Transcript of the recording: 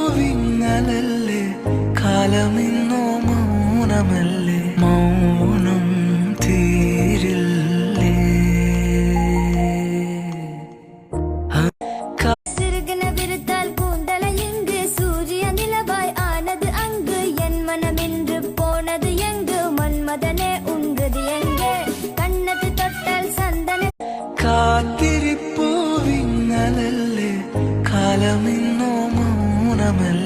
കാത്തിരിപ്പൂവിങ്ങലല്ലേ കാലമിന്നോ മൗനമല്ലേ മൗനം തീരില്ലേ சிறுகன விருத்தால் கூந்தல எங்கு சூரிய நிலவாய் ஆனது அங்கு என் மனமென்று போனது எங்கு மன்மதனே உண்கது எங்கே கண்ணத்து தொட்டால் சந்தன കാത്തിരിപ്പൂവിങ്ങലല്ലേ കാലമിന്നോ മൗനമല്ലേ